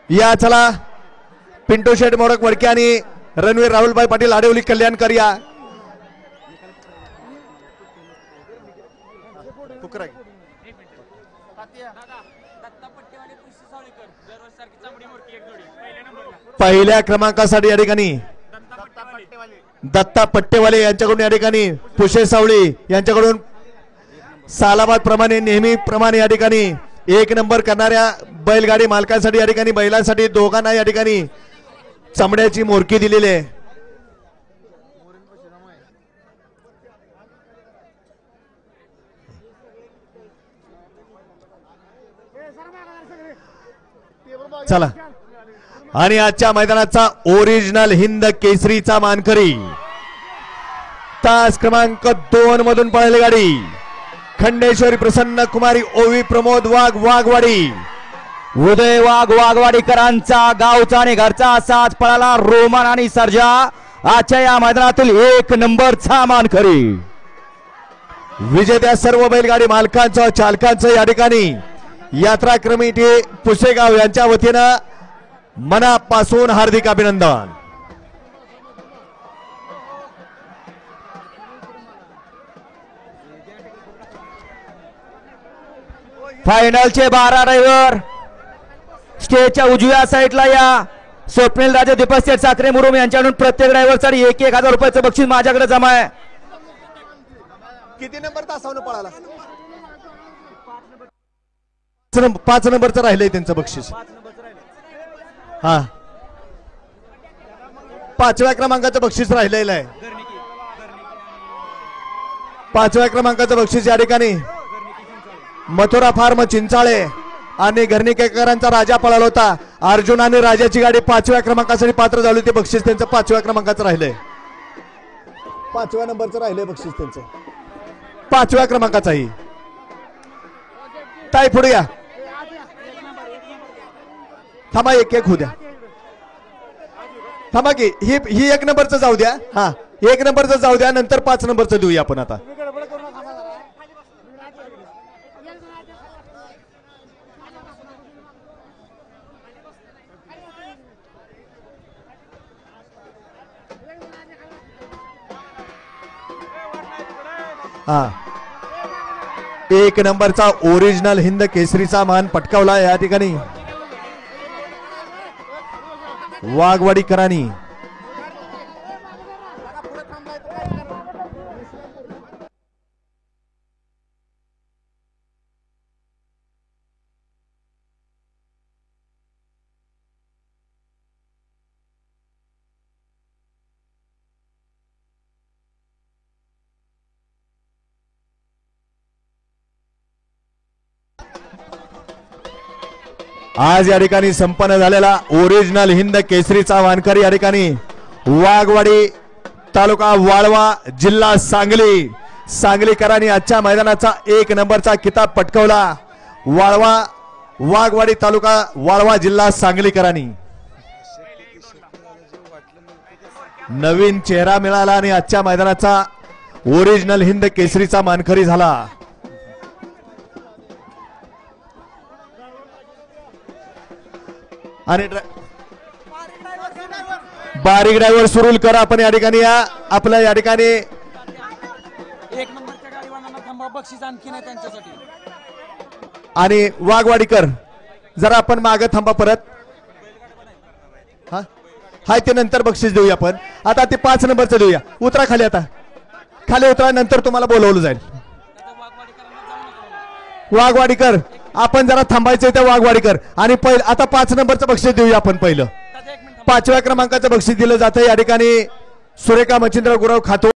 या चला पिंटू शेठ मोडक वडके आणि रणवीर राहुलभाई पाटील आडेवली कल्याणकर या पहिल्या क्रमांकासाठी या ठिकाणी दत्ता पट्टेवाले यांच्याकडून या ठिकाणी पुशे सावळी यांच्याकडून सालाबाद प्रमाणे नेहमी प्रमाणे या ठिकाणी एक नंबर करणाऱ्या बैलगाडी मालकांसाठी या ठिकाणी बैलांसाठी दोघांना या ठिकाणी चमड्याची मोरकी दिलेली आहे. चला आणि आजच्या मैदानाचा ओरिजिनल हिंद केसरीचा मानकरी तास क्रमांक 2 मधून पळालेली गाडी खंडेश्वरी प्रसन्न कुमारी ओवी प्रमोद वाघ वाघवाडी उदय वाघ वाघवाडीकरांचा गावचा आणि घरचा साथ पळाला रोमन आणि सर्जा आजच्या या मैदानातील 1 नंबरचा मानकरी. विजेत्या सर्व बैलगाडी मालकांचं चालकांचं या ठिकाणी यात्रा कमिटी पुसेगाव यांच्या वतीनं मनापासून हार्दिक अभिनंदन. फायनलचे 12 ड्रायव्हर स्टेजच्या उजव्या साईडला या स्वप्नील राजे दीपक शेठ साखरे मुरुम यांच्याकडून प्रत्येक ड्रायव्हर साठी 1,000 रुपयाचं बक्षीस माझ्याकडे जमा आहे. किती नंबर तासावरून पळाला? 5 नंबरचं राहिलंय त्यांचं बक्षीस. हा 5व्या क्रमांकाचं बक्षीस राहिलेलं आहे. 5व्या क्रमांकाचं बक्षीस या ठिकाणी मथुरा फार्म चिंचाळे आणि घरणीकेकरांचा राजा पळाला होता. अर्जुन आणि राजाची गाडी 5व्या क्रमांकासाठी पात्र झाली. ते बक्षीस त्यांचं 5व्या क्रमांकाचं राहिलंय. 5व्या नंबरचं राहिलंय बक्षीस त्यांचं 5व्या क्रमांकाचाही. ताई पुढे या. थांबा एक होऊ द्या. थांबा की ही 1 नंबरचं जाऊ द्या. हा 1 नंबरचं जाऊ द्या नंतर 5 नंबरचं देऊया आपण आता. हा 1 नंबरचा ओरिजिनल हिंद केसरीचा मान पटकावला या ठिकाणी वाघवाडीकरांनी. आज या ठिकाणी संपन्न झालेला ओरिजिनल हिंद केसरीचा मानकरी या ठिकाणी वाघवाडी तालुका वाळवा जिल्हा सांगली सांगलीकरांनी आजच्या मैदानाचा 1 नंबरचा किताब पटकावला. वाळवा वाघवाडी तालुका वाळवा जिल्हा सांगलीकरांनी नवीन चेहरा मिळाला आणि आजच्या मैदानाचा ओरिजिनल हिंद केसरीचा मानकरी झाला. आणि बारीक ड्रायव्हर सुरुलकर आपण या ठिकाणी आपल्या या ठिकाणी 1 नंबरच्या गाडीवाल्यांना थांबा बक्षीस आणखी नाही त्यांच्यासाठी. आणि वाघवाडीकर जरा आपण मागे थांबा परत. हा हाय ते नंतर बक्षीस देऊया आपण. आता ते 5 नंबरचं देऊया. उतरा खाली. आता खाली उतरा नंतर तुम्हाला बोलवलं जाईल. वाघवाडीकर आपण जरा थांबायचं त्या वाघवाडीकर. आणि पहिलं आता 5 नंबरचं बक्षीस देऊया आपण. पहिलं 5व्या क्रमांकाचं बक्षीस दिलं जातं या ठिकाणी सुरेखा मच्छिंद्र गुरव खातो.